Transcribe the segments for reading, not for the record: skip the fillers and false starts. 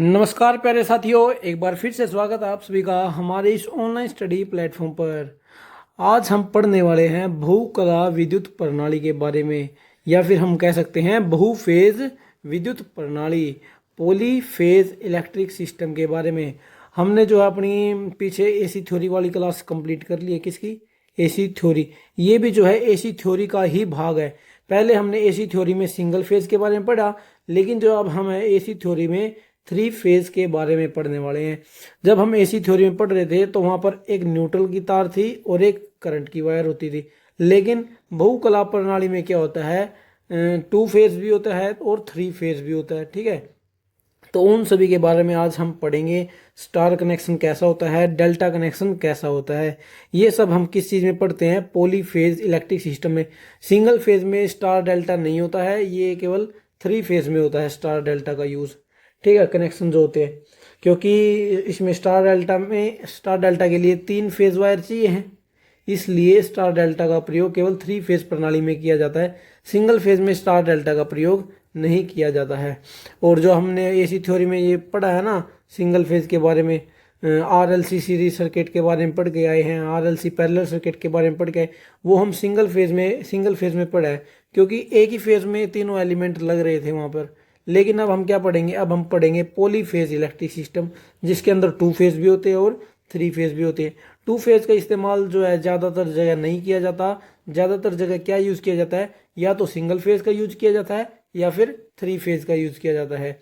नमस्कार प्यारे साथियों, एक बार फिर से स्वागत है आप सभी का हमारे इस ऑनलाइन स्टडी प्लेटफॉर्म पर। आज हम पढ़ने वाले हैं बहुकला विद्युत प्रणाली के बारे में, या फिर हम कह सकते हैं बहुफेज विद्युत प्रणाली, पॉलीफेज इलेक्ट्रिक सिस्टम के बारे में। हमने जो है अपनी पीछे एसी थ्योरी वाली क्लास कंप्लीट कर ली है। किसकी? AC theory. ये भी जो है एसी थ्योरी का ही भाग है। पहले हमने एसी थ्योरी में सिंगल फेज के बारे में पढ़ा, लेकिन जो अब हम एसी थ्योरी में थ्री फेज के बारे में पढ़ने वाले हैं। जब हम एसी थ्योरी में पढ़ रहे थे तो वहां पर एक न्यूट्रल की तार थी और एक करंट की वायर होती थी, लेकिन बहुकला प्रणाली में क्या होता है, टू फेज भी होता है और थ्री फेज भी होता है। ठीक है, तो उन सभी के बारे में आज हम पढ़ेंगे। स्टार कनेक्शन कैसा होता है, डेल्टा कनेक्शन कैसा होता है, ये सब हम किस चीज़ में पढ़ते हैं? पॉलीफेज इलेक्ट्रिक सिस्टम में। सिंगल फेज में स्टार डेल्टा नहीं होता है, ये केवल थ्री फेज में होता है स्टार डेल्टा का यूज़। ठीक है, कनेक्शन जो होते हैं, क्योंकि इसमें स्टार डेल्टा के लिए तीन फेज वायर चाहिए हैं, इसलिए स्टार डेल्टा का प्रयोग केवल थ्री फेज प्रणाली में किया जाता है। सिंगल फेज में स्टार डेल्टा का प्रयोग नहीं किया जाता है। और जो हमने एसी थ्योरी में ये पढ़ा है ना, सिंगल फेज के बारे में, आरएलसी सीरीज सर्किट के बारे में पढ़ के आए हैं, आरएलसी पैरेलल सर्किट के बारे में पढ़ के आए, वो हम सिंगल फेज में पढ़ा है, क्योंकि एक ही फेज में तीनों एलिमेंट लग रहे थे वहां पर। लेकिन अब हम क्या पढ़ेंगे? अब हम पढ़ेंगे पॉलीफेज इलेक्ट्रिक सिस्टम, जिसके अंदर टू फेज भी होते हैं और थ्री फेज भी होते हैं। टू फेज का इस्तेमाल जो है ज़्यादातर जगह नहीं किया जाता। ज़्यादातर जगह क्या यूज़ किया जाता है? या तो सिंगल फेज का यूज किया जाता है या फिर थ्री फेज का यूज किया जाता है।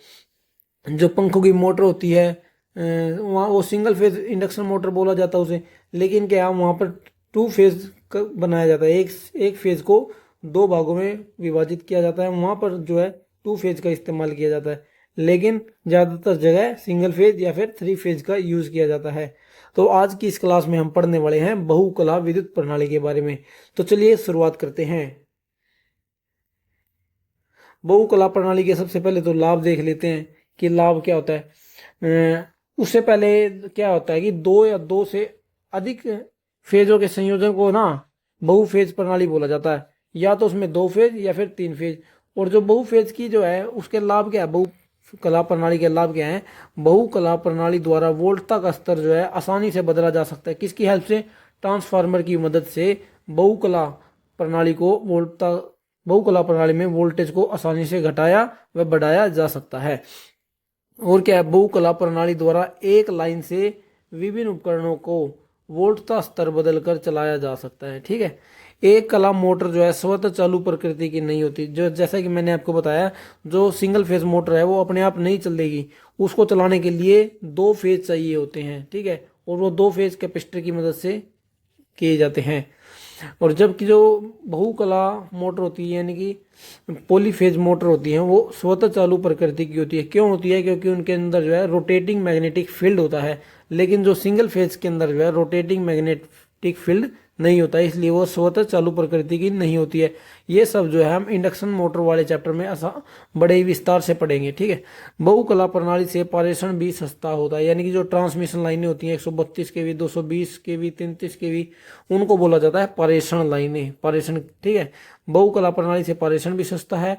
जो पंखों की मोटर होती है, वहाँ वो सिंगल फेज इंडक्शन मोटर बोला जाता है उसे, लेकिन क्या वहाँ पर टू फेज बनाया जाता है। एक फेज को दो भागों में विभाजित किया जाता है, वहाँ पर जो है टू फेज का इस्तेमाल किया जाता है, लेकिन ज़्यादातर जगह सिंगल फेज या फिर थ्री फेज का यूज किया जाता है। तो आज की इस क्लास में हम पढ़ने वाले हैं बहुकला विद्युत प्रणाली के बारे में। तो चलिए शुरुआत करते हैं। बहुकला प्रणाली के सबसे पहले तो लाभ देख लेते हैं कि लाभ क्या होता है। उससे पहले क्या होता है कि दो या दो से अधिक फेजों के संयोजन को ना बहुफेज प्रणाली बोला जाता है। या तो उसमें दो फेज या फिर तीन फेज। और जो बहुफेज की जो है उसके लाभ क्या है, बहुकला प्रणाली के लाभ क्या है? बहुकला प्रणाली द्वारा वोल्टता का स्तर जो है आसानी से बदला जा सकता है। किसकी हेल्प से? ट्रांसफार्मर की मदद से बहुकला प्रणाली को बहुकला प्रणाली में वोल्टेज को आसानी से घटाया व बढ़ाया जा सकता है। और क्या है? बहुकला प्रणाली द्वारा एक लाइन से विभिन्न उपकरणों को वोल्टता स्तर बदलकर चलाया जा सकता है। ठीक है, एक कला मोटर जो है स्वतः चालू प्रकृति की नहीं होती। जो जैसा कि मैंने आपको बताया, जो सिंगल फेज मोटर है वो अपने आप नहीं चलेगी, उसको चलाने के लिए दो फेज चाहिए होते हैं। ठीक है, और वो दो फेज कैपेसिटर की मदद से किए जाते हैं। और जबकि जो बहुकला मोटर होती है, यानी कि पॉलीफेज मोटर होती है, वो स्वतः चालू प्रकृति की होती है। क्यों होती है? क्योंकि उनके अंदर जो है रोटेटिंग मैग्नेटिक फील्ड होता है। लेकिन जो सिंगल फेज के अंदर जो है रोटेटिंग मैग्नेटिक फील्ड नहीं होता है, इसलिए वो स्वतः चालू प्रकृति की नहीं होती है। ये सब जो है हम इंडक्शन मोटर वाले चैप्टर में बड़े ही विस्तार से पढ़ेंगे। ठीक है, बहुकला प्रणाली से पारेषण भी सस्ता होता है, यानी कि जो ट्रांसमिशन लाइनें होती हैं 132 केवी, 220 केवी, 33 केवी, उनको बोला जाता है पारेषण लाइनें, पारेषण। ठीक है, बहुकला प्रणाली से पारेषण भी सस्ता है,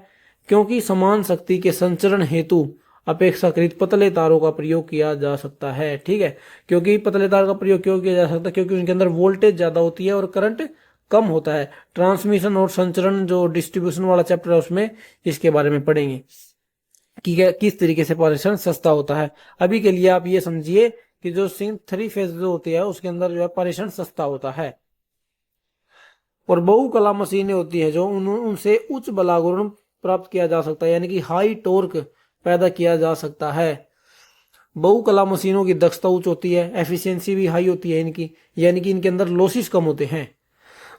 क्योंकि समान शक्ति के संचरण हेतु अपेक्षाकृत पतले तारों का प्रयोग किया जा सकता है। ठीक है, क्योंकि पतले तार का प्रयोग क्यों किया जा सकता है? क्योंकि उनके अंदर वोल्टेज ज्यादा होती है और करंट कम होता है। ट्रांसमिशन और संचरण जो डिस्ट्रीब्यूशन वाला चैप्टर है उसमें इसके बारे में पढ़ेंगे कि किस तरीके से पारेषण सस्ता होता है। अभी के लिए आप ये समझिए कि जो थ्री फेज जो होती है उसके अंदर जो है पारेषण सस्ता होता है। और बहुकला मशीनें होती है जो उनसे उच्च बलागुण प्राप्त किया जा सकता है, यानी कि हाई टॉर्क पैदा किया जा सकता है। बहुकला मशीनों की दक्षता उच्च होती है, एफिशिएंसी भी हाई होती है इनकी, यानी कि इनके अंदर लॉसेस कम होते हैं।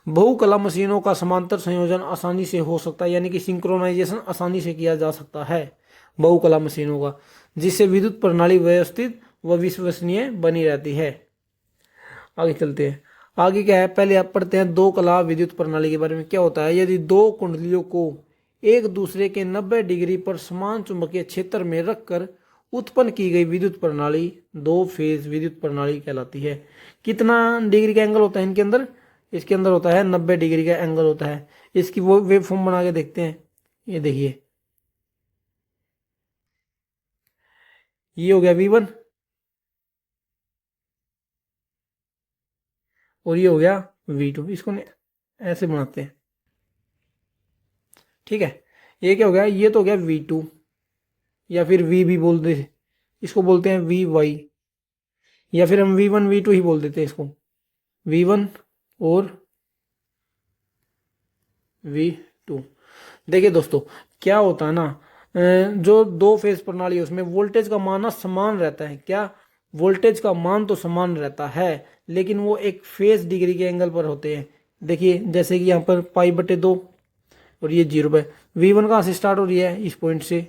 बहुकला मशीनों का समांतर संयोजन आसानी से हो सकता है, यानी कि सिंक्रोनाइजेशन आसानी से किया जा सकता है बहुकला मशीनों का, जिससे विद्युत प्रणाली व्यवस्थित व विश्वसनीय बनी रहती है। आगे चलते हैं। आगे क्या है, पहले आप पढ़ते हैं दो कला विद्युत प्रणाली के बारे में। क्या होता है? यदि दो कुंडलियों को एक दूसरे के 90 डिग्री पर समान चुंबकीय क्षेत्र में रखकर उत्पन्न की गई विद्युत प्रणाली दो फेज विद्युत प्रणाली कहलाती है। कितना डिग्री का एंगल होता है इनके अंदर? इसके अंदर होता है 90 डिग्री का एंगल होता है। इसकी वो वेव फॉर्म बना के देखते हैं। ये देखिए, ये हो गया V1 और ये हो गया V2। इसको ऐसे बनाते हैं, ठीक है। ये क्या हो गया, ये तो हो गया V2 या फिर V भी बोल दे, इसको बोलते हैं VY, या फिर हम V1 V2 ही बोल देते हैं इसको, V1 और V2। देखिए दोस्तों क्या होता है ना, जो दो फेज प्रणाली है उसमें वोल्टेज का मान समान रहता है। क्या, वोल्टेज का मान तो समान रहता है लेकिन वो एक फेज डिग्री के एंगल पर होते हैं। देखिए जैसे कि यहाँ पर π/2 और ये 0 पे। V1 कहाँ से स्टार्ट हो रही है, इस पॉइंट से,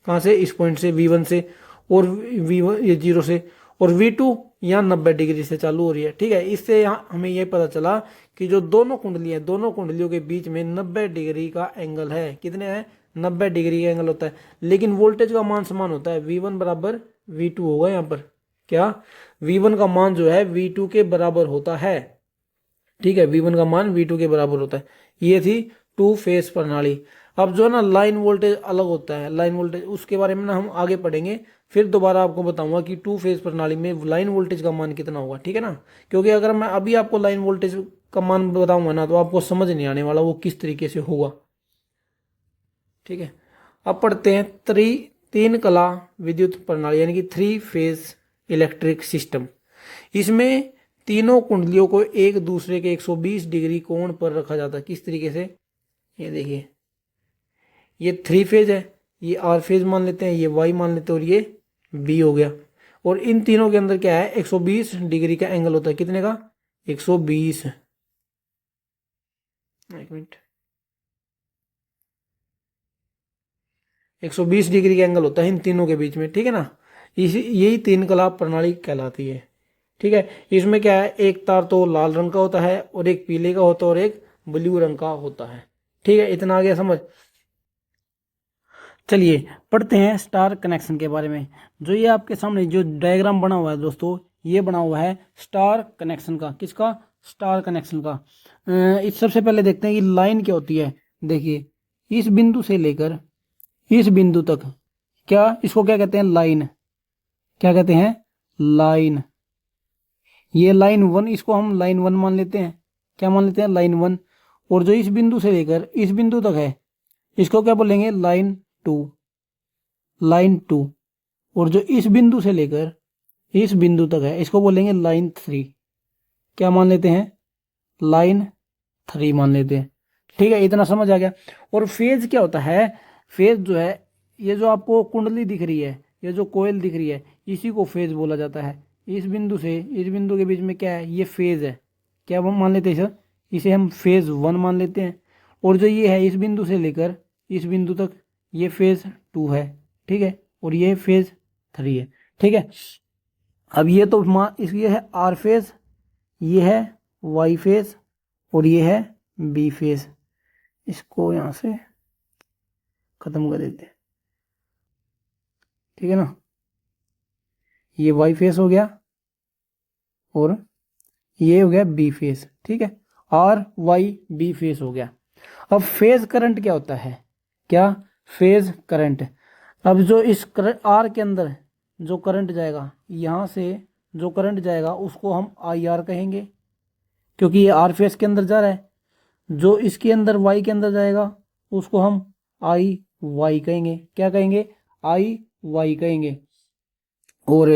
कहाँ से, इस पॉइंट से V1 से, और V1 ये 0 से, और V2 यहाँ 90 डिग्री से चालू हो रही है, ठीक है। इससे यहाँ हमें ये पता चला कि जो दोनों कुंडली है, दोनों कुंडलियों के बीच में 90 डिग्री का एंगल है। कितने हैं, 90 डिग्री का एंगल होता है, लेकिन वोल्टेज का मान समान होता है। V1 बराबर V2 होगा यहाँ पर, क्या, V1 का मान जो है V2 के बराबर होता है, ठीक है। V1 का मान V2 के बराबर होता है। ये थी टू फेज प्रणाली। अब जो है ना लाइन वोल्टेज अलग होता है, लाइन वोल्टेज उसके बारे में ना हम आगे पढ़ेंगे, फिर दोबारा आपको बताऊंगा कि टू फेज प्रणाली में लाइन वोल्टेज का मान कितना होगा, ठीक है ना। क्योंकि अगर मैं अभी आपको लाइन वोल्टेज का मान बताऊंगा ना तो आपको समझ नहीं आने वाला वो किस तरीके से होगा, ठीक है। अब पढ़ते हैं तीन कला विद्युत प्रणाली यानी कि थ्री फेज इलेक्ट्रिक सिस्टम। इसमें तीनों कुंडलियों को एक दूसरे के 120 डिग्री कोण पर रखा जाता है। किस तरीके से, ये देखिए, ये थ्री फेज है, ये आर फेज मान लेते हैं, ये वाई मान लेते हैं, और ये बी हो गया। और इन तीनों के अंदर क्या है, 120 डिग्री का एंगल होता है। कितने का, 120, एक मिनट, 120 डिग्री का एंगल होता है इन तीनों के बीच में, ठीक है ना। यही तीन कला प्रणाली कहलाती है, ठीक है। इसमें क्या है, एक तार तो लाल रंग का होता है और एक पीले का होता है और एक ब्लू रंग का होता है, ठीक है। इतना आ गया समझ। चलिए पढ़ते हैं स्टार कनेक्शन के बारे में। जो ये आपके सामने जो डायग्राम बना हुआ है दोस्तों, ये बना हुआ है स्टार कनेक्शन का। किसका, स्टार कनेक्शन का। इस सबसे पहले देखते हैं कि लाइन क्या होती है। देखिए इस बिंदु से लेकर इस बिंदु तक, क्या, इसको क्या कहते हैं, लाइन। क्या कहते हैं, लाइन। ये लाइन 1, इसको हम लाइन 1 मान लेते हैं। क्या मान लेते हैं, लाइन 1। और जो इस बिंदु से लेकर इस बिंदु तक है, इसको क्या बोलेंगे, लाइन 2, लाइन 2। और जो इस बिंदु से लेकर इस बिंदु तक है, इसको बोलेंगे लाइन 3। क्या मान लेते हैं, लाइन 3 मान लेते हैं, ठीक है। इतना समझ आ गया। और फेज क्या होता है, फेज जो है, ये जो आपको कुंडली दिख रही है, ये जो कोयल दिख रही है, इसी को फेज बोला जाता है। इस बिंदु से इस बिंदु के बीच में क्या है, ये फेज है। क्या हम मान लेते हैं इसे हम फेज 1 मान लेते हैं। और जो ये है इस बिंदु से लेकर इस बिंदु तक, ये फेज 2 है, ठीक है। और ये फेज 3 है, ठीक है। अब ये तो ये है आर फेज, ये है वाई फेज और ये है बी फेज। इसको यहां से खत्म कर देते हैं, ठीक है ना। ये वाई फेस हो गया और ये हो गया बी फेस, ठीक है। आर वाई बी फेस हो गया। अब फेज करंट क्या होता है, क्या, फेज करंट। अब जो इस आर के अंदर जो करंट जाएगा, यहां से जो करंट जाएगा उसको हम आई आर कहेंगे, क्योंकि ये आर फेस के अंदर जा रहा है। जो इसके अंदर वाई के अंदर जाएगा उसको हम आई वाई कहेंगे। क्या कहेंगे, आई वाई कहेंगे। और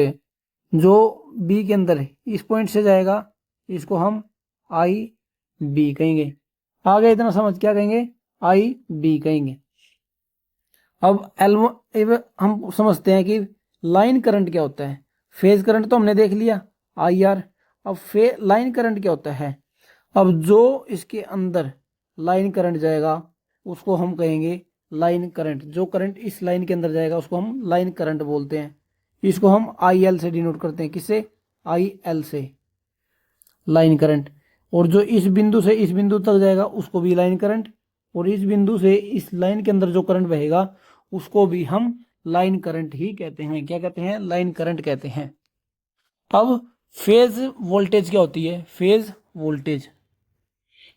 जो बी के अंदर इस पॉइंट से जाएगा, इसको हम आई बी कहेंगे। आ गया इतना समझ, क्या कहेंगे, आई बी कहेंगे। अब हम समझते हैं कि लाइन करंट क्या होता है। फेज करंट तो हमने देख लिया, आई आर। अब लाइन करंट क्या होता है। अब जो इसके अंदर लाइन करंट जाएगा उसको हम कहेंगे लाइन करंट। जो करंट इस लाइन के अंदर जाएगा उसको हम लाइन करंट बोलते हैं। इसको हम आई एल से डिनोट करते हैं, किससे, आई एल से, लाइन करंट। और जो इस बिंदु से इस बिंदु तक जाएगा उसको भी लाइन करंट, और इस बिंदु से इस लाइन के अंदर जो करंट बहेगा उसको भी हम लाइन करंट ही कहते हैं। क्या कहते हैं, लाइन करंट कहते हैं। अब फेज वोल्टेज क्या होती है, फेज वोल्टेज,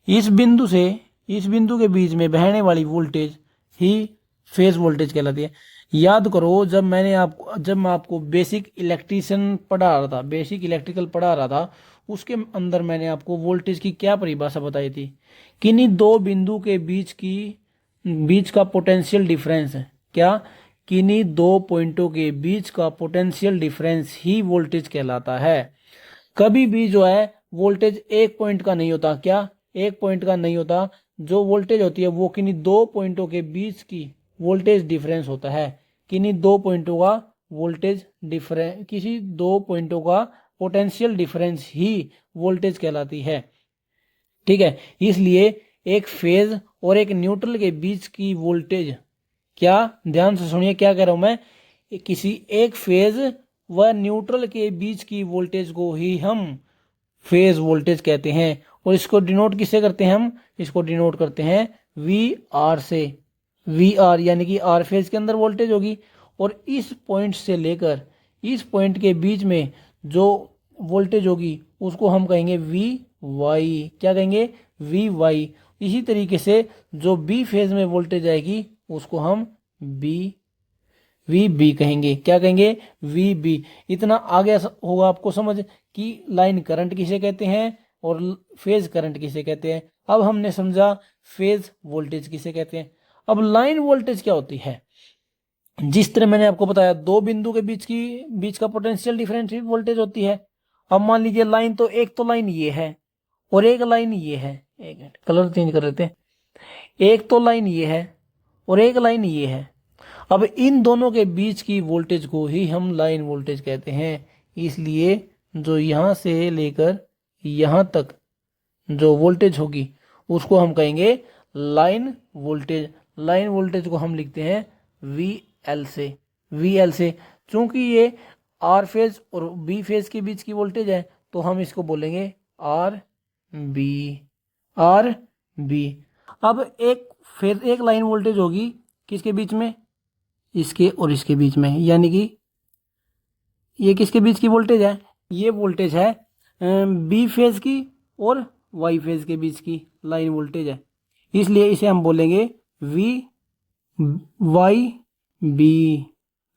इस बिंदु से इस बिंदु के बीच में बहने वाली वोल्टेज ही फेज वोल्टेज कहलाती है। याद करो जब मैं आपको बेसिक इलेक्ट्रिशियन पढ़ा रहा था, बेसिक इलेक्ट्रिकल पढ़ा रहा था, उसके अंदर मैंने आपको वोल्टेज की क्या परिभाषा बताई थी? किन्हीं दो बिंदु के बीच का पोटेंशियल डिफरेंस है क्या? किन्हीं दो पॉइंटों के बीच का पोटेंशियल डिफरेंस ही वोल्टेज कहलाता है। कभी भी जो है वोल्टेज एक पॉइंट का नहीं होता। क्या? एक पॉइंट का नहीं होता। जो वोल्टेज होती है वो किन्हीं दो पॉइंटों के बीच की वोल्टेज डिफरेंस होता है। किन्हीं दो पॉइंटों का वोल्टेज डिफरेंस, किसी दो पॉइंटों का पोटेंशियल डिफरेंस ही वोल्टेज कहलाती है। ठीक है, इसलिए एक फेज और एक न्यूट्रल के बीच की वोल्टेज, क्या, ध्यान से सुनिए क्या कह रहा हूं मैं, किसी एक फेज व न्यूट्रल के बीच की वोल्टेज को ही हम फेज वोल्टेज कहते हैं। और इसको डिनोट किससे करते हैं? हम इसको डिनोट करते हैं वी आर से। वी आर यानी कि आर फेज के अंदर वोल्टेज होगी, और इस पॉइंट से लेकर इस पॉइंट के बीच में जो वोल्टेज होगी उसको हम कहेंगे वी वाई। क्या कहेंगे? V Y. इसी तरीके से जो बी फेज में वोल्टेज आएगी उसको हम बी वी बी कहेंगे। क्या कहेंगे? V B. इतना आ गया होगा आपको समझ कि लाइन करंट किसे कहते हैं और फेज करंट किसे कहते हैं। अब हमने समझा फेज वोल्टेज किसे कहते हैं। अब लाइन वोल्टेज क्या होती है? जिस तरह मैंने आपको बताया, दो बिंदु के बीच का पोटेंशियल डिफरेंस वोल्टेज होती है। अब मान लीजिए लाइन तो एक तो लाइन ये है और एक लाइन ये है। एक मिनट, कलर चेंज कर लेते हैं। एक तो लाइन ये है और एक लाइन ये है। अब इन दोनों के बीच की वोल्टेज को ही हम लाइन वोल्टेज कहते हैं। इसलिए जो यहां से लेकर यहां तक जो वोल्टेज होगी उसको हम कहेंगे लाइन वोल्टेज। लाइन वोल्टेज को हम लिखते हैं वी एल से। वी एल से, चूंकि ये आर फेज और बी फेज के बीच की वोल्टेज है तो हम इसको बोलेंगे आर बी। R B. अब एक लाइन वोल्टेज होगी किसके बीच में? इसके और इसके बीच में, यानी कि ये किसके बीच की वोल्टेज है? ये वोल्टेज है बी फेज की और वाई फेज के बीच की लाइन वोल्टेज है। इसलिए इसे हम बोलेंगे V Y B.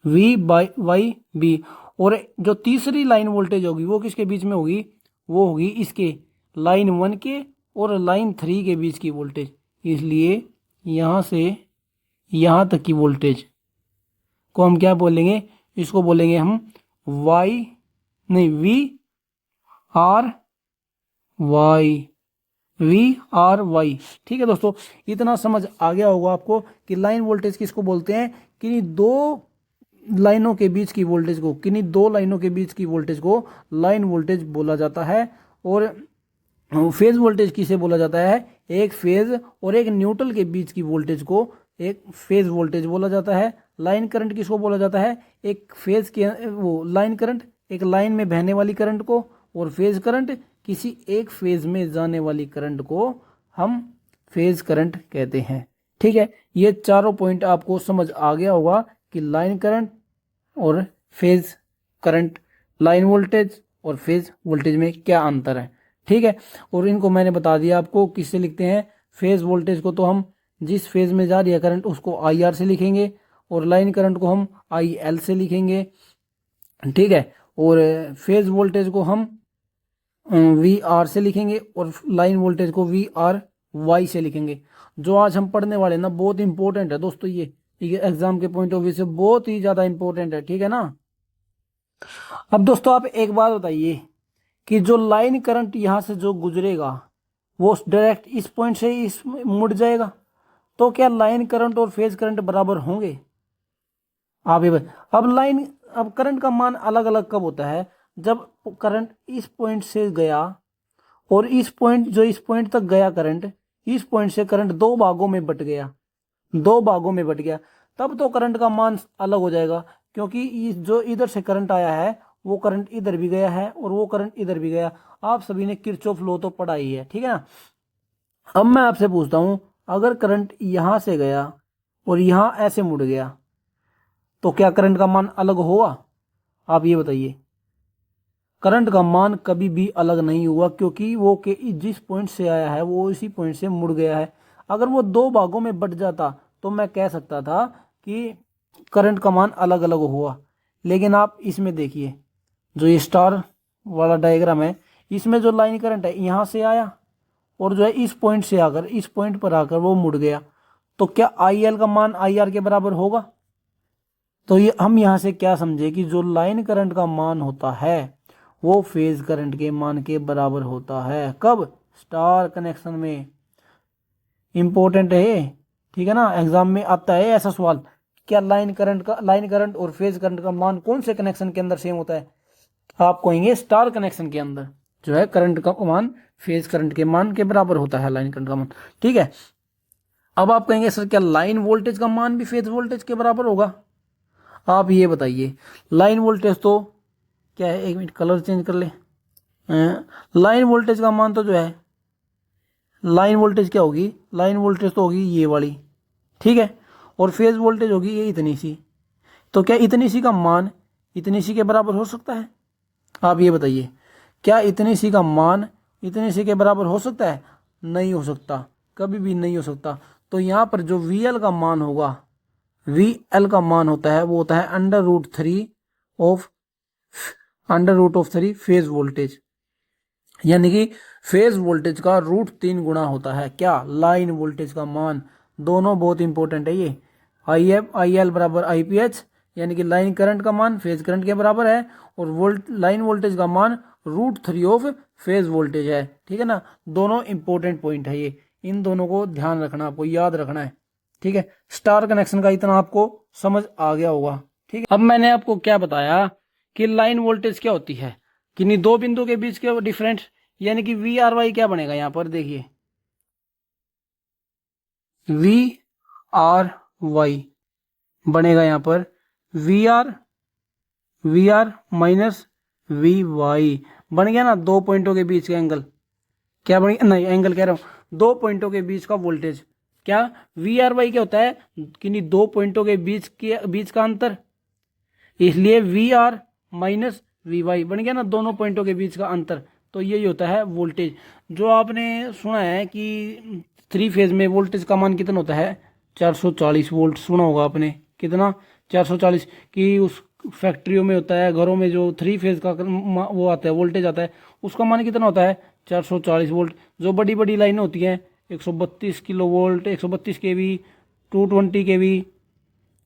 V by Y B. और जो तीसरी लाइन वोल्टेज होगी वो किसके बीच में होगी? वो होगी इसके लाइन 1 के और लाइन 3 के बीच की वोल्टेज। इसलिए यहां से यहां तक की वोल्टेज को हम क्या बोलेंगे? इसको बोलेंगे हम वाई, नहीं, V R Y. V R Y. ठीक है दोस्तों, इतना समझ आ गया होगा आपको कि लाइन वोल्टेज किसको बोलते हैं। किन्हीं दो लाइनों के बीच की वोल्टेज को, किन्हीं दो लाइनों के बीच की वोल्टेज को लाइन वोल्टेज बोला जाता है। और फेज वोल्टेज किसे बोला जाता है? एक फेज और एक न्यूट्रल के बीच की वोल्टेज को एक फेज वोल्टेज बोला जाता है। लाइन करंट किसको बोला जाता है? एक फेज के वो लाइन करंट, एक लाइन में बहने वाली करंट को, और फेज करंट किसी एक फेज में जाने वाली करंट को हम फेज करंट कहते हैं। ठीक है, ये चारों पॉइंट आपको समझ आ गया होगा कि लाइन करंट और फेज करंट, लाइन वोल्टेज और फेज वोल्टेज में क्या अंतर है। ठीक है, और इनको मैंने बता दिया आपको किससे लिखते हैं। फेज वोल्टेज को तो हम जिस फेज में जा रही है करंट उसको आई आर से लिखेंगे, और लाइन करंट को हम आई एल से लिखेंगे। ठीक है, और फेज वोल्टेज को हम वी आर से लिखेंगे, और लाइन वोल्टेज को वी आर वाई से लिखेंगे। जो आज हम पढ़ने वाले ना बहुत इंपॉर्टेंट है दोस्तों, ये एग्जाम के पॉइंट ऑफ व्यू से बहुत ही ज्यादा इंपॉर्टेंट है। ठीक है ना। अब दोस्तों आप एक बात बताइए कि जो लाइन करंट यहां से जो गुजरेगा वो डायरेक्ट इस पॉइंट से इस मुड़ जाएगा, तो क्या लाइन करंट और फेज करंट बराबर होंगे? आप ये अब करंट का मान अलग अलग कब होता है? जब करंट इस पॉइंट से गया और इस पॉइंट तक गया करंट, इस पॉइंट से करंट दो भागों में बट गया, तब तो करंट का मान अलग हो जाएगा। क्योंकि जो इधर से करंट आया है वो करंट इधर भी गया है और वो करंट इधर भी गया। आप सभी ने किरचॉफ लॉ तो पढ़ा ही है। ठीक है ना। अब मैं आपसे पूछता हूं, अगर करंट यहां से गया और यहां ऐसे मुड़ गया तो क्या करंट का मान अलग होगा? आप ये बताइए। करंट का मान कभी भी अलग नहीं हुआ, क्योंकि वो के जिस पॉइंट से आया है वो इसी पॉइंट से मुड़ गया है। अगर वो दो भागों में बट जाता तो मैं कह सकता था कि करंट का मान अलग अलग हुआ। लेकिन आप इसमें देखिए, जो ये स्टार वाला डायग्राम है, इसमें जो लाइन करंट है यहाँ से आया और जो है इस पॉइंट से आकर इस पॉइंट पर आकर वो मुड़ गया, तो क्या आई एल का मान आई आर के बराबर होगा? तो ये हम यहाँ से क्या समझे कि जो लाइन करंट का मान होता है वो फेज करंट के मान के बराबर होता है। कब? स्टार कनेक्शन में। इंपॉर्टेंट है ये, ठीक है ना, एग्जाम में आता है ऐसा सवाल। क्या लाइन करंट और फेज करंट का मान कौन से कनेक्शन के अंदर सेम होता है? आप कहेंगे स्टार कनेक्शन के अंदर जो है करंट का मान फेज करंट के मान के बराबर होता है, लाइन करंट का मान। ठीक है, अब आप कहेंगे सर क्या लाइन वोल्टेज का मान भी फेज वोल्टेज के बराबर होगा? आप ये बताइए, लाइन वोल्टेज तो क्या है, एक मिनट कलर चेंज कर ले। लाइन वोल्टेज का मान तो जो है, लाइन वोल्टेज क्या होगी, लाइन वोल्टेज तो होगी ये वाली, ठीक है, और फेज वोल्टेज होगी ये इतनी सी। तो क्या इतनी सी का मान इतनी सी के बराबर हो सकता है? आप ये बताइए, क्या इतनी सी का मान इतनी सी के बराबर हो सकता है? नहीं हो सकता, कभी भी नहीं हो सकता। तो यहाँ पर जो वी एल का मान होगा, वी एल का मान होता है वो होता है under root of 3 phase voltage, यानी कि फेज वोल्टेज का √3 गुना होता है क्या? लाइन वोल्टेज का मान। दोनों बहुत इंपॉर्टेंट है ये। आई एल बराबर आई पी एच, यानी कि लाइन करंट का मान फेज करंट के बराबर है, और लाइन वोल्टेज का मान √3 ऑफ फेज वोल्टेज है। ठीक है ना, दोनों इंपॉर्टेंट पॉइंट है ये, इन दोनों को ध्यान रखना, आपको याद रखना है। ठीक है, स्टार कनेक्शन का इतना आपको समझ आ गया होगा। ठीक है, अब मैंने आपको क्या बताया कि लाइन वोल्टेज क्या होती है, किन्हीं दो बिंदु के बीच के डिफरेंस, यानी कि वी आर वाई क्या बनेगा यहां पर देखिए, वी आर वाई बनेगा यहां पर V R minus V Y, बन गया ना दो पॉइंटों के बीच का एंगल। क्या बन गया, नहीं एंगल कह रहा हूं, दो पॉइंटों के बीच का वोल्टेज। क्या वी आर वाई क्या होता है, किन्हीं दो पॉइंटों के बीच का अंतर, इसलिए V R minus V Y बन गया ना दोनों पॉइंटों के बीच का अंतर। तो यही होता है वोल्टेज। जो आपने सुना है कि 3 फेज में वोल्टेज का मान कितना होता है, 440 वोल्ट, सुना होगा आपने, कितना, 440। कि उस फैक्ट्रियों में होता है, घरों में जो 3 फेज का वो आता है वोल्टेज आता है, उसका मान कितना होता है, 440 वोल्ट। जो बड़ी बड़ी लाइनें होती हैं, 132 किलो वोल्ट, 132 केवी, 220 केवी,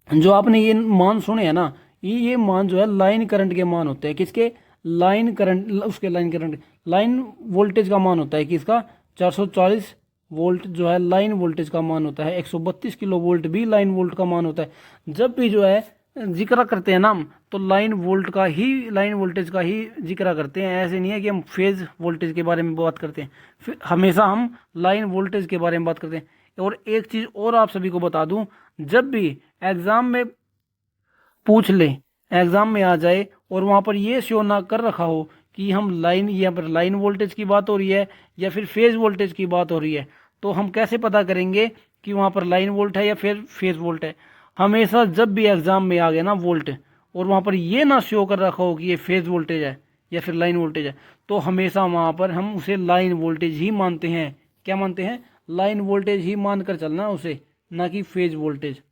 जो आपने ये मान सुने हैं ना, ये मान जो है लाइन करंट के मान होते हैं। किसके? लाइन करंट, उसके लाइन करंट, लाइन वोल्टेज का मान होता है किसका, 440 वोल्ट जो है लाइन वोल्टेज का मान होता है। 132 किलो वोल्ट भी लाइन वोल्ट का मान होता है। जब भी जो है जिक्र करते हैं ना हम, तो लाइन वोल्टेज का ही जिक्र करते हैं। ऐसे नहीं है कि हम फेज वोल्टेज के बारे में बात करते हैं, हमेशा हम लाइन वोल्टेज के बारे में बात करते हैं। और एक चीज़ और आप सभी को बता दूं, जब भी एग्जाम में पूछ ले, एग्जाम में आ जाए और वहां पर ये शो ना कर रखा हो कि हम लाइन, यहाँ पर लाइन वोल्टेज की बात हो रही है या फिर फेज वोल्टेज की बात हो रही है, तो हम कैसे पता करेंगे कि वहां पर लाइन वोल्ट है या फिर फेज वोल्ट है? हमेशा जब भी एग्जाम में आ गया ना वोल्ट, और वहां पर ये ना शो कर रखा हो कि ये फेज वोल्टेज है या फिर लाइन वोल्टेज है, तो हमेशा वहां पर हम उसे लाइन वोल्टेज ही मानते हैं। क्या मानते हैं? लाइन वोल्टेज ही मानकर चलना उसे, ना कि फेज वोल्टेज।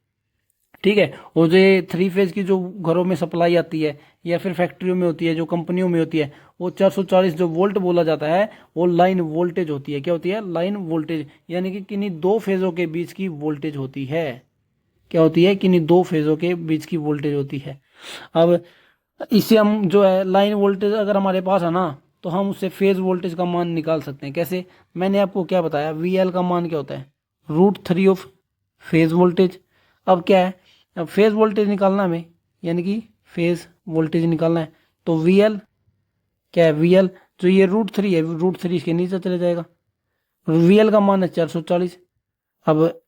ठीक है, और जो ये 3 फेज की जो घरों में सप्लाई आती है या फिर फैक्ट्रियों में होती है, जो कंपनियों में होती है, वो 440 जो वोल्ट बोला जाता है, वो लाइन वोल्टेज होती है। क्या होती है? लाइन वोल्टेज, यानी कि किन्हीं दो फेजों के बीच की वोल्टेज होती है। क्या होती है? किन्हीं दो फेजों के बीच की वोल्टेज होती है। अब इससे हम जो है लाइन वोल्टेज अगर हमारे पास है ना, तो हम उससे फेज वोल्टेज का मान निकाल सकते हैं। कैसे? मैंने आपको क्या बताया, वी एल का मान क्या होता है, √3 ऑफ फेज वोल्टेज। अब क्या है, अब फेज वोल्टेज निकालना हमें, यानी कि फेज वोल्टेज निकालना है, तो वी एल क्या है, वी एल जो ये √3 है, √3 इसके नीचे चले जाएगा। वी एल का मान है 440। अब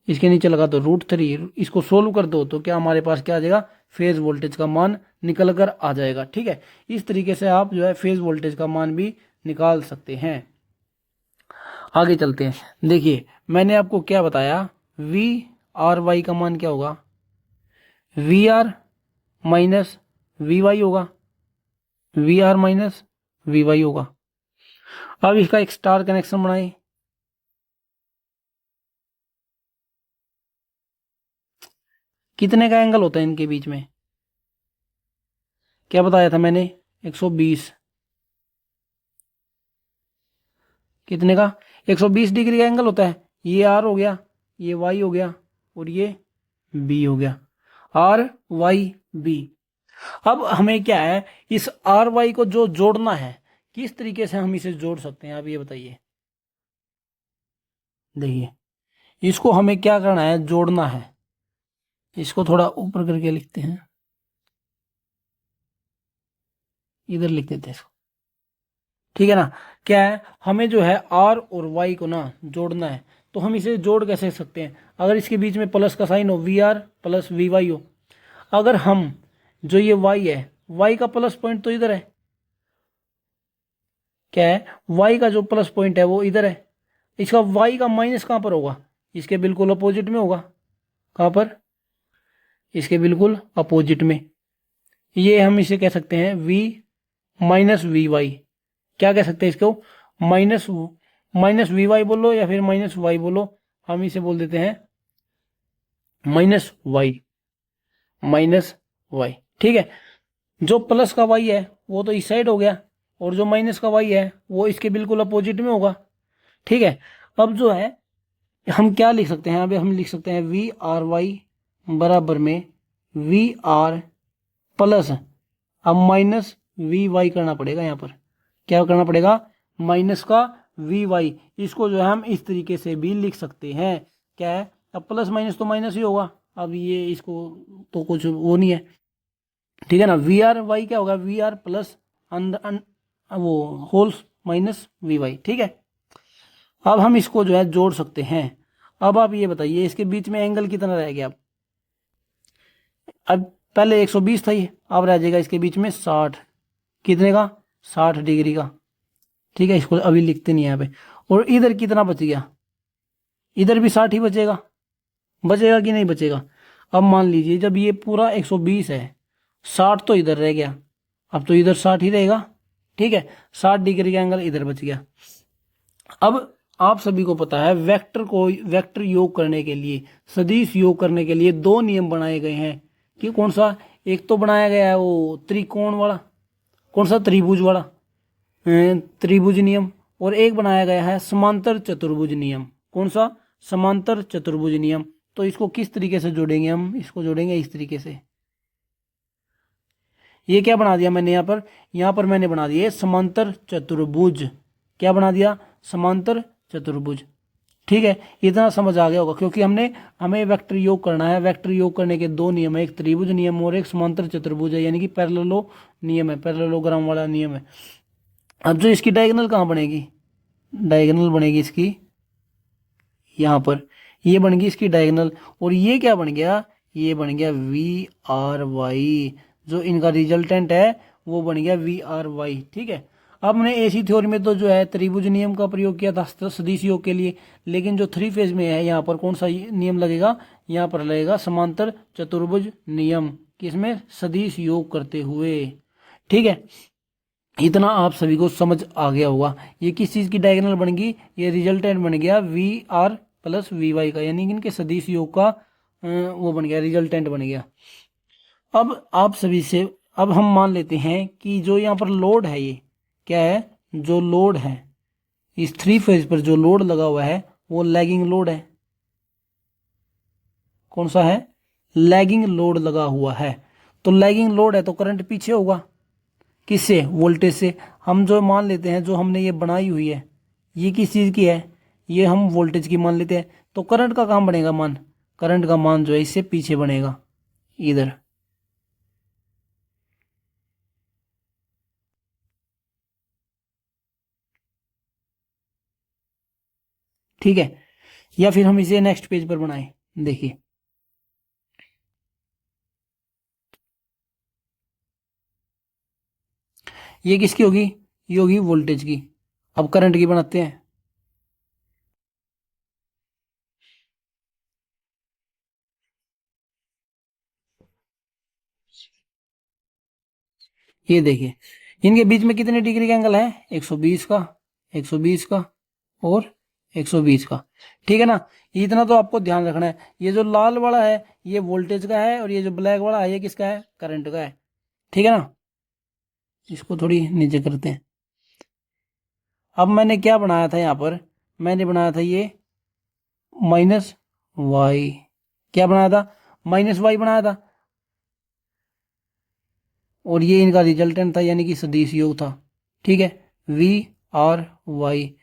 इसके नीचे लगा दो √3, इसको सोल्व कर दो तो क्या हमारे पास क्या आ जाएगा, फेज वोल्टेज का मान निकल कर आ जाएगा। ठीक है, इस तरीके से आप जो है फेज वोल्टेज का मान भी निकाल सकते हैं। आगे चलते हैं। देखिए मैंने आपको क्या बताया, वी आर वाई का मान क्या होगा, V R minus V Y होगा, V R minus V Y होगा। अब इसका एक स्टार कनेक्शन बनाए। कितने का एंगल होता है इनके बीच में? क्या बताया था मैंने? 120। कितने का? 120 डिग्री का एंगल होता है। ये आर हो गया, ये वाई हो गया, और ये बी हो गया। R Y B. अब हमें क्या है, इस आर वाई को जो जोड़ना है, किस तरीके से हम इसे जोड़ सकते हैं, आप ये बताइए। देखिए, इसको हमें क्या करना है, जोड़ना है। इसको थोड़ा ऊपर करके लिखते हैं, इधर लिख देते हैं इसको। ठीक है ना? क्या है, हमें जो है आर और वाई को ना जोड़ना है। तो हम इसे जोड़ कैसे सकते हैं? अगर इसके बीच में प्लस का साइन हो, V R plus V Y हो, अगर हम जो ये वाई है, वाई का प्लस पॉइंट तो इधर है, क्या है, वाई का जो प्लस पॉइंट है वो इधर है, इसका वाई का माइनस कहाँ पर होगा? इसके बिल्कुल अपोजिट में होगा। कहाँ पर? इसके बिल्कुल अपोजिट में। ये हम इसे कह सकते हैं v माइनस वी वाई। क्या कह सकते हैं इसको? माइनस माइनस वी वाई बोलो या फिर माइनस वाई बोलो, हम इसे बोल देते हैं माइनस वाई, माइनस वाई। ठीक है? जो प्लस का वाई है वो तो इस साइड हो गया, और जो माइनस का वाई है वो इसके बिल्कुल अपोजिट में होगा। ठीक है? अब जो है हम क्या लिख सकते हैं, अभी हम लिख सकते हैं वी आर वाई बराबर में वी आर प्लस, अब माइनस वी वाई करना पड़ेगा। यहाँ पर क्या करना पड़ेगा? माइनस का वी वाई। इसको जो है हम इस तरीके से भी लिख सकते हैं। क्या है, अब प्लस माइनस तो माइनस ही होगा, अब ये इसको तो कुछ वो नहीं है। ठीक है ना? वी आर वाई क्या होगा? वी आर प्लस वो होल्स माइनस वी वाई। ठीक है? अब हम इसको जो है जोड़ सकते हैं। अब आप ये बताइए, इसके बीच में एंगल कितना रह गया? अब पहले 120 था ये, अब रह जाएगा इसके बीच में 60। कितने का? 60 डिग्री का। ठीक है? इसको अभी लिखते नहीं है यहाँ पे। और इधर कितना बच गया? इधर भी 60 ही बचेगा। बचेगा कि नहीं बचेगा? अब मान लीजिए जब ये पूरा 120 है, 60 तो इधर रह गया, अब तो इधर 60 ही रहेगा। ठीक है? 60 डिग्री का एंगल इधर बच गया। अब आप सभी को पता है, वेक्टर योग करने के लिए, सदिश योग करने के लिए दो नियम बनाए गए हैं। कि कौन सा? एक तो बनाया गया है वो त्रिकोण वाला, कौन सा? त्रिभुज वाला त्रिभुज नियम। और एक बनाया गया है समांतर चतुर्भुज नियम। कौन सा? समांतर चतुर्भुज नियम। तो इसको किस तरीके से जोड़ेंगे हम? इसको जोड़ेंगे इस तरीके से। ये क्या बना दिया मैंने यहाँ पर मैंने बना दिया समांतर चतुर्भुज। क्या बना दिया? समांतर चतुर्भुज। ठीक है? इतना समझ आ गया होगा, क्योंकि हमें वेक्टर योग करना है। वेक्टर योग करने के दो नियम है, एक त्रिभुज नियम और एक समांतर चतुर्भुज है, यानी कि पैरेललो नियम है, पैरेललोग्राम वाला नियम है। अब जो इसकी डायगोनल कहाँ बनेगी? डायगोनल बनेगी इसकी यहाँ पर, ये बन गई इसकी डायगोनल। और ये क्या बन गया? ये बन गया वी आर वाई। जो इनका रिजल्टेंट है वो बन गया वी आर वाई। ठीक है? अब हमने एसी थ्योरी में तो जो है त्रिभुज नियम का प्रयोग किया था सदिश योग के लिए, लेकिन जो थ्री फेज में है यहाँ पर कौन सा नियम लगेगा? यहाँ पर लगेगा समांतर चतुर्भुज नियम, किसमें? सदिश योग करते हुए। ठीक है? इतना आप सभी को समझ आ गया होगा। ये किस चीज की डायगोनल बन गई? ये रिजल्टेंट बन गया V R plus V Y का, यानी कि इनके सदिश योग का वो बन गया, रिजल्टेंट बन गया। अब आप सभी से, अब हम मान लेते हैं कि जो यहाँ पर लोड है, ये क्या है? जो लोड है इस थ्री फेज पर, जो लोड लगा हुआ है वो लैगिंग लोड है। कौन सा है? लैगिंग लोड लगा हुआ है। तो लैगिंग लोड है तो करंट पीछे होगा, किससे? वोल्टेज से। हम जो मान लेते हैं, जो हमने ये बनाई हुई है, ये किस चीज़ की है? ये हम वोल्टेज की मान लेते हैं। तो करंट का काम बनेगा मान, करंट का मान जो है इससे पीछे बनेगा, इधर। ठीक है? या फिर हम इसे नेक्स्ट पेज पर बनाएं। देखिए, ये किसकी होगी? ये होगी वोल्टेज की। अब करंट की बनाते हैं। ये देखिए, इनके बीच में कितने डिग्री का एंगल है? 120 का, 120 का और 120 का। ठीक है ना, इतना तो आपको ध्यान रखना है। ये जो लाल वाला है ये वोल्टेज का है और ये जो ब्लैक वाला है ये किसका है, करंट का है। ठीक है ना, इसको थोड़ी नीचे करते हैं। अब मैंने क्या बनाया था यहाँ पर, मैंने बनाया था ये माइनस वाई। क्या बनाया था, माइनस वाई बनाया था, और ये इनका रिजल्टेंट था यानी कि सदिश योग था। ठीक है, वी आर वाई।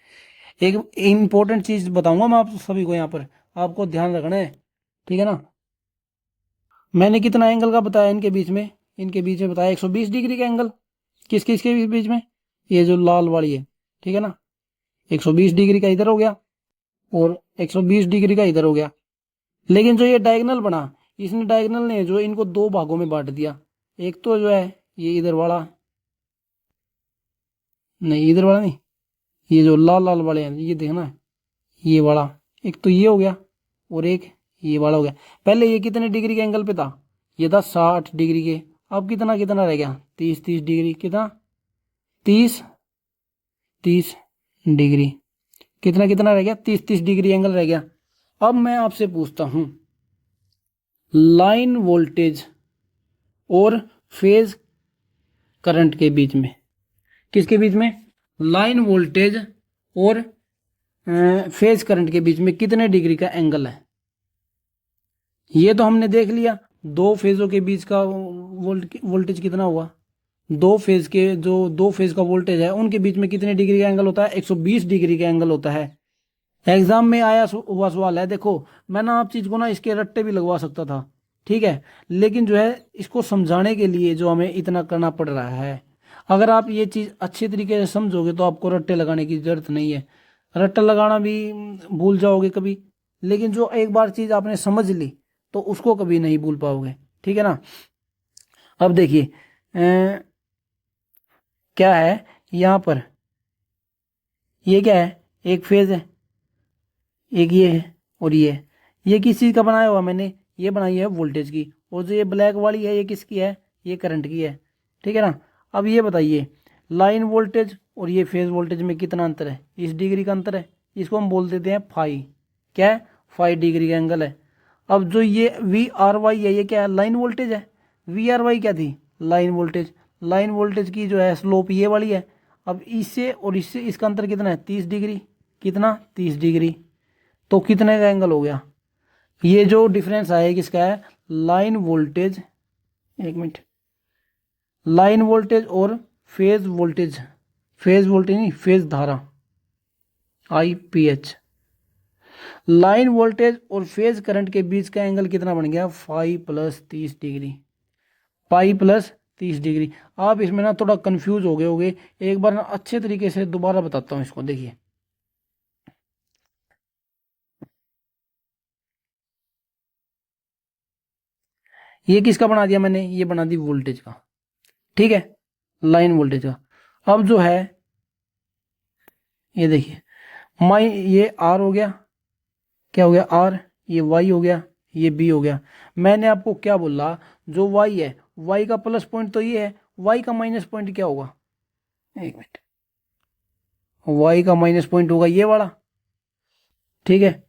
एक इंपॉर्टेंट चीज बताऊंगा मैं आप सभी को, यहाँ पर आपको ध्यान रखना है। ठीक है ना, मैंने कितना एंगल का बताया इनके बीच में, इनके बीच में बताया 120 डिग्री का एंगल। किस किस के बीच में, ये जो लाल वाली है। ठीक है ना, 120 डिग्री का इधर हो गया और 120 डिग्री का इधर हो गया। लेकिन जो ये डायगोनल बना, इसने डायगोनल ने जो इनको दो भागों में बांट दिया। एक तो जो है ये इधर वाला, नहीं इधर वाला नहीं, ये जो लाल लाल वाले हैं ये देखना, ये वाला एक तो ये हो गया और एक ये वाला हो गया। पहले ये कितने डिग्री के एंगल पे था, ये था 60 डिग्री के। अब कितना कितना रह गया, 30 डिग्री। कितना, 30 डिग्री। कितना कितना रह गया, 30 डिग्री एंगल रह गया। अब मैं आपसे पूछता हूं, लाइन वोल्टेज और फेज करंट के बीच में, किसके बीच में, लाइन वोल्टेज और फेज करंट के बीच में कितने डिग्री का एंगल है। ये तो हमने देख लिया, दो फेजों के बीच का वोल्टेज कितना हुआ, दो फेज के जो दो फेज का वोल्टेज है उनके बीच में कितने डिग्री का एंगल होता है, 120 डिग्री का एंगल होता है। एग्जाम में आया हुआ सवाल है। देखो मैं ना आप चीज को ना इसके रट्टे भी लगवा सकता था, ठीक है, लेकिन जो है इसको समझाने के लिए जो हमें इतना करना पड़ रहा है। अगर आप ये चीज अच्छे तरीके से समझोगे तो आपको रट्टे लगाने की जरूरत नहीं है। रट्टा लगाना भी भूल जाओगे कभी, लेकिन जो एक बार चीज आपने समझ ली तो उसको कभी नहीं भूल पाओगे। ठीक है ना, अब देखिए क्या है यहाँ पर, ये क्या है, एक फेज है, एक ये है और ये किस चीज़ का बनाया हुआ मैंने, ये बनाई है वोल्टेज की। और जो ये ब्लैक वाली है ये किसकी है, ये करंट की है। ठीक है ना, अब ये बताइए लाइन वोल्टेज और ये फेज वोल्टेज में कितना अंतर है, इस डिग्री का अंतर है। इसको हम बोल देते हैं फाई। क्या है, 5 डिग्री का एंगल है। अब जो ये वी आर वाई है ये क्या है, लाइन वोल्टेज है। वी आर वाई क्या थी, लाइन वोल्टेज। लाइन वोल्टेज की जो है स्लोप ये वाली है। अब इससे और इससे इसका अंतर कितना है, 30 डिग्री। कितना, 30 डिग्री। तो कितने का एंगल हो गया, ये जो डिफरेंस आया किसका है, लाइन वोल्टेज, एक मिनट, लाइन वोल्टेज और फेज वोल्टेज, फेज वोल्टेज नहीं फेज धारा, IPH। लाइन वोल्टेज और फेज करंट के बीच का एंगल कितना बन गया, 5 + 30 डिग्री। Pi plus 30 degree. आप इसमें ना थोड़ा कंफ्यूज हो गए होगे, एक बार ना अच्छे तरीके से दोबारा बताता हूँ इसको। देखिए ये किसका बना दिया मैंने, ये बना दी वोल्टेज का। ठीक है, लाइन वोल्टेज का। अब जो है ये देखिए माई, ये आर हो गया, क्या हो गया आर, ये वाई हो गया, ये बी हो गया। मैंने आपको क्या बोला, जो वाई है वाई का प्लस पॉइंट तो ये है, वाई का माइनस पॉइंट क्या होगा, एक मिनट, वाई का माइनस पॉइंट होगा ये वाला। ठीक है,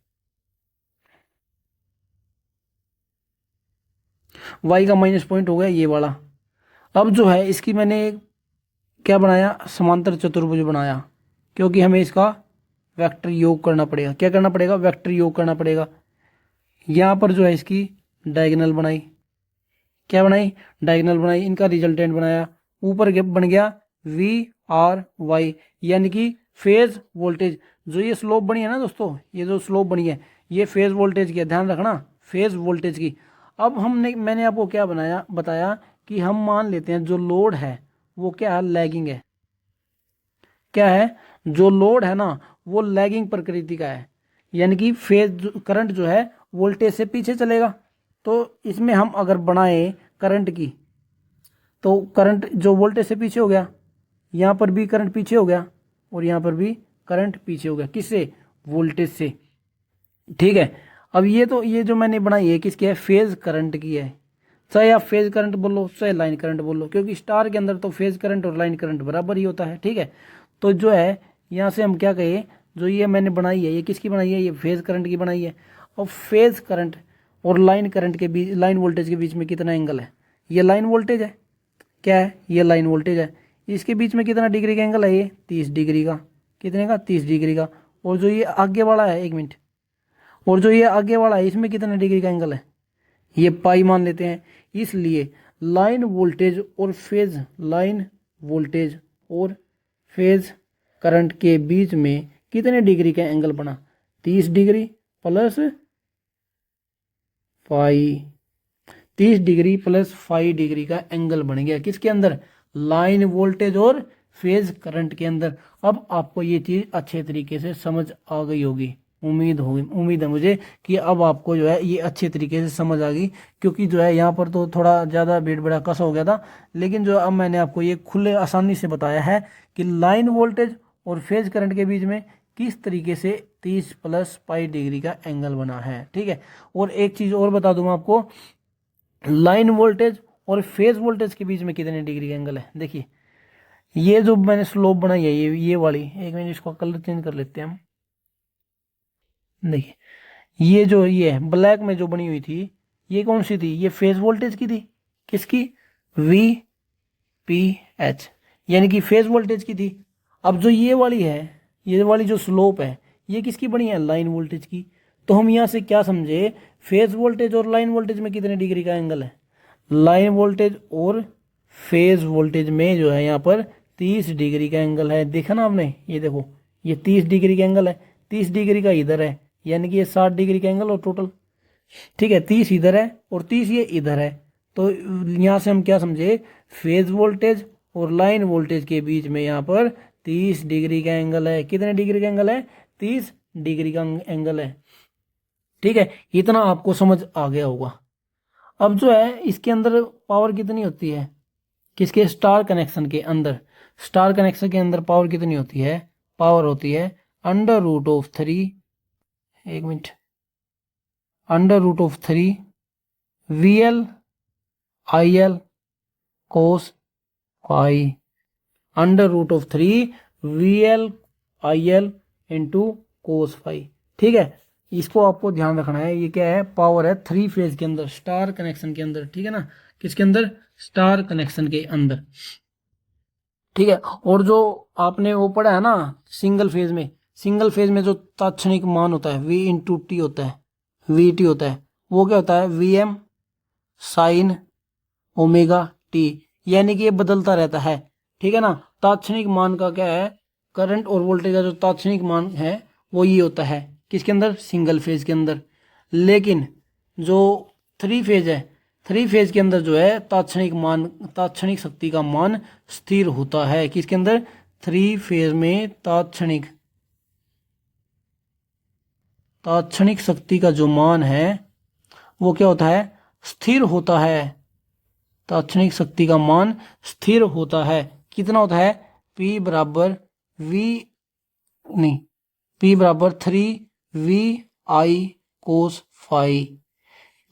वाई का माइनस पॉइंट हो गया ये वाला। अब जो है इसकी मैंने क्या बनाया, समांतर चतुर्भुज बनाया, क्योंकि हमें इसका वेक्टर योग करना पड़ेगा। क्या करना पड़ेगा, वेक्टर योग करना पड़ेगा। यहाँ पर जो है इसकी डायगोनल बनाई, क्या बनाई, डायगोनल बनाई, इनका रिजल्टेंट बनाया। ऊपर बन गया VRY यानी कि फेज वोल्टेज। जो ये स्लोप बनी है ना दोस्तों, ये जो स्लोप बनी है ये फेज वोल्टेज की है, ध्यान रखना, फेज वोल्टेज की। अब मैंने आपको क्या बनाया बताया कि हम मान लेते हैं जो लोड है वो क्या है, लैगिंग है। क्या है, जो लोड है ना वो लैगिंग प्रकृति का है, यानी कि फेज करंट जो है वोल्टेज से पीछे चलेगा। तो इसमें हम अगर बनाए करंट की, तो करंट जो वोल्टेज से पीछे हो गया, यहाँ पर भी करंट पीछे हो गया और यहाँ पर भी करंट पीछे हो गया, किससे, वोल्टेज से। ठीक है, अब ये तो ये जो मैंने बनाई है किसकी है, फेज करंट की है। चाहे आप फेज करंट बोलो चाहे लाइन करंट बोलो, क्योंकि स्टार के अंदर तो फेज करंट और लाइन करंट बराबर ही होता है। ठीक है, तो जो है यहाँ से हम क्या कहे, जो ये मैंने बनाई है ये किसकी बनाई है, ये फेज करंट की बनाई है। और फेज करंट और लाइन करंट के बीच, लाइन वोल्टेज के बीच में कितना एंगल है, ये लाइन वोल्टेज है, क्या है, ये लाइन वोल्टेज है। इसके बीच में कितना डिग्री का एंगल है, ये 30 डिग्री का, कितने का, 30 डिग्री का। और जो ये आगे वाला है, एक मिनट, और जो ये आगे वाला है इसमें कितना डिग्री का एंगल है, ये पाई मान लेते हैं। इसलिए लाइन वोल्टेज और फेज, लाइन वोल्टेज और फेज करंट के बीच में कितने डिग्री का एंगल बना, 30 degree plus phi, 30 degree plus 5 degree का एंगल बन गया किसके अंदर, लाइन वोल्टेज और फेज करंट के अंदर। अब आपको ये चीज अच्छे तरीके से समझ आ गई होगी, उम्मीद है मुझे कि अब आपको जो है ये अच्छे तरीके से समझ आ गई, क्योंकि जो है यहाँ पर तो थोड़ा ज़्यादा भीड़ बड़ा कसा हो गया था। लेकिन जो अब मैंने आपको ये खुले आसानी से बताया है कि लाइन वोल्टेज और फेज करंट के बीच में किस तरीके से 30 प्लस 5 डिग्री का एंगल बना है, ठीक है। और एक चीज़ और बता दूँ आपको, लाइन वोल्टेज और फेज वोल्टेज के बीच में कितने डिग्री का एंगल है। देखिए ये जो मैंने स्लोप बनाई है, ये वाली, एक मिनट इसको कलर चेंज कर लेते हैं हम। देखिए ये जो ये ब्लैक में जो बनी हुई थी ये कौन सी थी, ये फेज वोल्टेज की थी, किसकी, वी पी एच, यानी कि फेज वोल्टेज की थी। अब जो ये वाली है, ये वाली जो स्लोप है ये किसकी बनी है, लाइन वोल्टेज की। तो हम यहाँ से क्या समझे, फेज वोल्टेज और लाइन वोल्टेज में कितने डिग्री का एंगल है, लाइन वोल्टेज और फेज वोल्टेज में जो है यहाँ पर 30 डिग्री का एंगल है। देखा ना आपने, ये देखो ये 30 डिग्री का एंगल है, 30 डिग्री का इधर है, यानी कि ये 60 डिग्री का एंगल और टोटल, ठीक है। 30 इधर है और 30 ये इधर है। तो यहाँ से हम क्या समझे, फेज वोल्टेज और लाइन वोल्टेज के बीच में यहाँ पर 30 डिग्री का एंगल है। कितने डिग्री का एंगल है, 30 डिग्री का एंगल है, ठीक है। इतना आपको समझ आ गया होगा। अब जो है इसके अंदर पावर कितनी होती है, किसके, स्टार कनेक्शन के अंदर, स्टार कनेक्शन के अंदर पावर कितनी होती है, पावर होती है √3, एक minute, √3 VL IL cos phi, √3 VL IL into cos phi, ठीक है। इसको आपको ध्यान रखना है, ये क्या है, पावर है 3 फेज के अंदर, स्टार कनेक्शन के अंदर, ठीक है ना, किसके अंदर, स्टार कनेक्शन के अंदर, ठीक है। और जो आपने वो पढ़ा है ना सिंगल फेज में, सिंगल फेज में जो तात्क्षणिक मान होता है V/T होता है, VT होता है, वो क्या होता है, VM sin ओमेगा टी, यानी कि ये बदलता रहता है, ठीक है ना। तात्क्षणिक मान का क्या है, करंट और वोल्टेज का जो तात्क्षणिक मान है वो ये होता है किसके अंदर, सिंगल फेज के अंदर। लेकिन जो 3 फेज है, 3 फेज के अंदर जो है तात्क्षणिक मान, तात्क्षणिक शक्ति का मान स्थिर होता है, किसके अंदर, 3 फेज में तात्क्षणिक शक्ति का जो मान है वो क्या होता है, स्थिर होता है। तात्क्षणिक शक्ति का मान स्थिर होता है, कितना होता है, P बराबर 3 VI cos phi,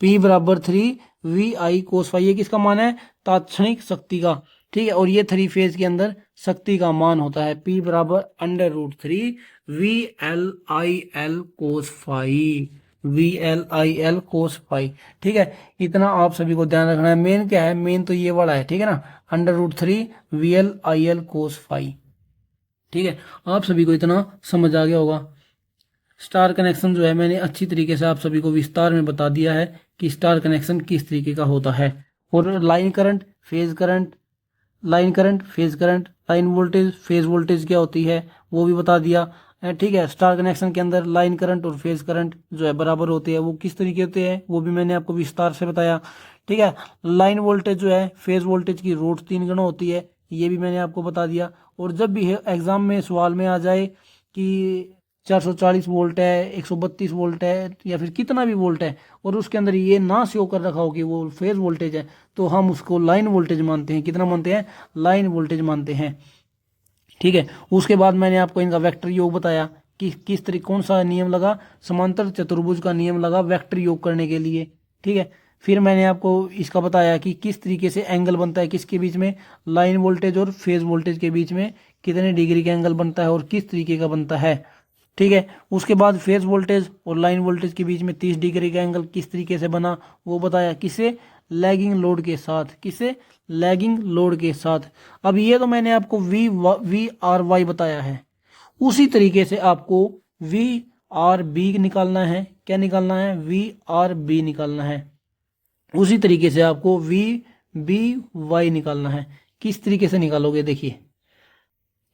P बराबर 3 VI cos phi, ये किसका मान है, तात्क्षणिक शक्ति का, ठीक है। और ये 3 फेज के अंदर शक्ति का मान होता है P बराबर √3 VLIL cos phi, VLIL cos phi, ठीक है। इतना आप सभी को ध्यान रखना है। मेन क्या है, मेन तो ये वाला है, ठीक है ना, √3 VLIL cos phi, ठीक है। आप सभी को इतना समझ आ गया होगा। स्टार कनेक्शन जो है मैंने अच्छी तरीके से आप सभी को विस्तार में बता दिया है कि स्टार कनेक्शन किस तरीके का होता है। और line current, phase current, line current, phase current, line voltage, phase voltage क्या होती है वो भी बता दिया, ठीक है। स्टार कनेक्शन के अंदर लाइन करंट और फेज करंट जो है बराबर होते हैं, वो किस तरीके होते हैं वो भी मैंने आपको विस्तार से बताया, ठीक है। लाइन वोल्टेज जो है फेज वोल्टेज की √3 गुना होती है, ये भी मैंने आपको बता दिया। और जब भी एग्जाम में सवाल में आ जाए कि 440 वोल्ट है, 132 वोल्ट है, या फिर कितना भी वोल्ट है, और उसके अंदर ये ना शो कर रखा हो कि वो फेज वोल्टेज है, तो हम उसको लाइन वोल्टेज मानते हैं। कितना मानते हैं, लाइन वोल्टेज मानते हैं, ठीक है। उसके बाद मैंने आपको इनका वेक्टर योग बताया कि किस तरीके, कौन सा नियम लगा, समांतर चतुर्भुज का नियम लगा वेक्टर योग करने के लिए, ठीक है। फिर मैंने आपको इसका बताया कि किस तरीके से एंगल बनता है किसके बीच में, लाइन वोल्टेज और फेज वोल्टेज के बीच में कितने डिग्री का एंगल बनता है और किस तरीके का बनता है, ठीक है। उसके बाद फेज वोल्टेज और लाइन वोल्टेज के बीच में 30 डिग्री का एंगल किस तरीके से बना वो बताया, किसे, लैगिंग लोड के साथ, किसे, लैगिंग लोड के साथ। अब ये तो मैंने आपको वी आर वाई बताया है, उसी तरीके से आपको वी आर बी निकालना है। क्या निकालना है, वी आर बी निकालना है। उसी तरीके से आपको वी बी वाई निकालना है। किस तरीके से निकालोगे, देखिए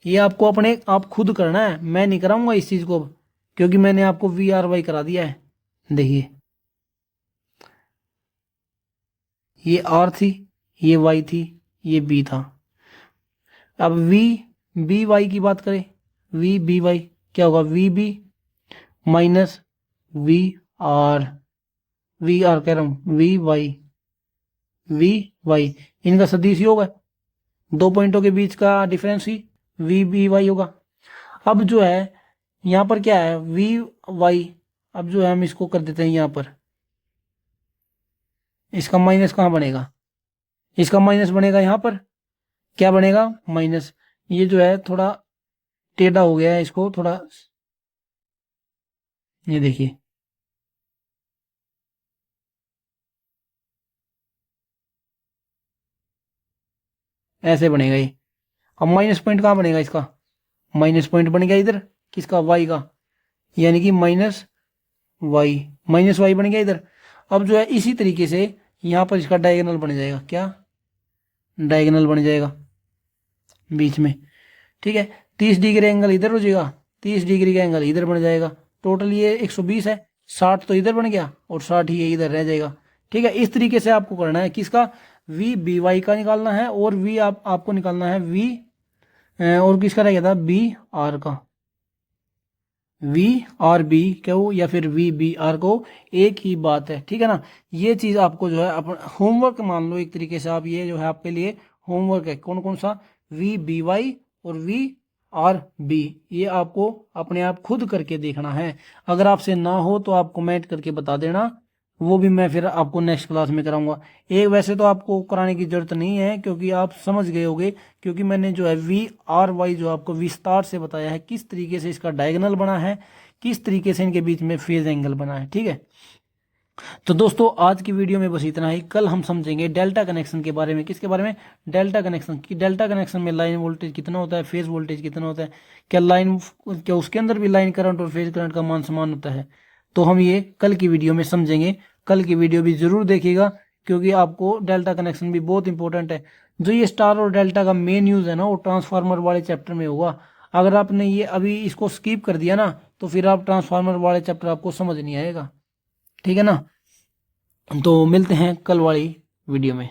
ये आपको अपने आप खुद करना है, मैं नहीं कराऊंगा इस चीज को, क्योंकि मैंने आपको वी आर वाई करा दिया है। देखिए ये आर थी, ये वाई थी, ये बी था। अब वी बी वाई की बात करें, वी बी वाई क्या होगा, V B minus V R, V R कह रहा हूं, वी वाई इनका सदिश ही होगा, दो पॉइंटों के बीच का डिफरेंस ही वी बी वाई होगा। अब जो है यहां पर क्या है, वी वाई, अब जो है हम इसको कर देते हैं यहां पर, इसका माइनस कहां बनेगा, इसका माइनस बनेगा यहां पर, क्या बनेगा, माइनस। ये जो है थोड़ा टेढ़ा हो गया है, इसको थोड़ा, ये देखिए ऐसे बनेगा ये। अब माइनस पॉइंट कहां बनेगा इसका, माइनस पॉइंट बन गया इधर, किसका, वाई का, यानी कि माइनस वाई बन गया इधर। अब जो है इसी तरीके से यहां पर इसका डायगोनल बन जाएगा, क्या, डायगोनल बन जाएगा बीच में, ठीक है। 30 डिग्री एंगल इधर हो जाएगा, 30 डिग्री का एंगल इधर बन जाएगा, टोटल ये 120 है, 60 तो इधर बन गया और 60 ही ये इधर रह जाएगा, ठीक है। इस तरीके से आपको करना है, किसका, वी बी वाई का निकालना है, और वी आपको निकालना है वी, और किसका रह गया था, बी आर का, वी आर बी क्यों या फिर वी बी आर को, एक ही बात है, ठीक है ना। ये चीज आपको जो है अपना होमवर्क मान लो एक तरीके से, आप ये जो है आपके लिए होमवर्क है, कौन कौन सा, वी बी वाई और वी आर बी, ये आपको अपने आप खुद करके देखना है। अगर आपसे ना हो तो आप कमेंट करके बता देना, वो भी मैं फिर आपको नेक्स्ट क्लास में कराऊंगा। एक वैसे तो आपको कराने की जरूरत नहीं है, क्योंकि आप समझ गए होगे, क्योंकि मैंने जो है वी आर वाई जो आपको विस्तार से बताया है, किस तरीके से इसका डायगोनल बना है, किस तरीके से इनके बीच में फेज एंगल बना है, ठीक है। तो दोस्तों आज की वीडियो में बस इतना ही। कल हम समझेंगे डेल्टा कनेक्शन के बारे में, किसके बारे में, डेल्टा कनेक्शन की। डेल्टा कनेक्शन में लाइन वोल्टेज कितना होता है, फेज वोल्टेज कितना होता है, क्या उसके अंदर भी लाइन करंट और फेज करंट का मान समान होता है। तो हम ये कल की वीडियो में समझेंगे, कल की वीडियो भी जरूर देखिएगा, क्योंकि आपको डेल्टा कनेक्शन भी बहुत इंपॉर्टेंट है। जो ये स्टार और डेल्टा का मेन यूज है ना, वो ट्रांसफार्मर वाले चैप्टर में होगा। अगर आपने ये अभी इसको स्किप कर दिया ना, तो फिर आप ट्रांसफार्मर वाले चैप्टर आपको समझ नहीं आएगा, ठीक है ना। तो मिलते हैं कल वाली वीडियो में।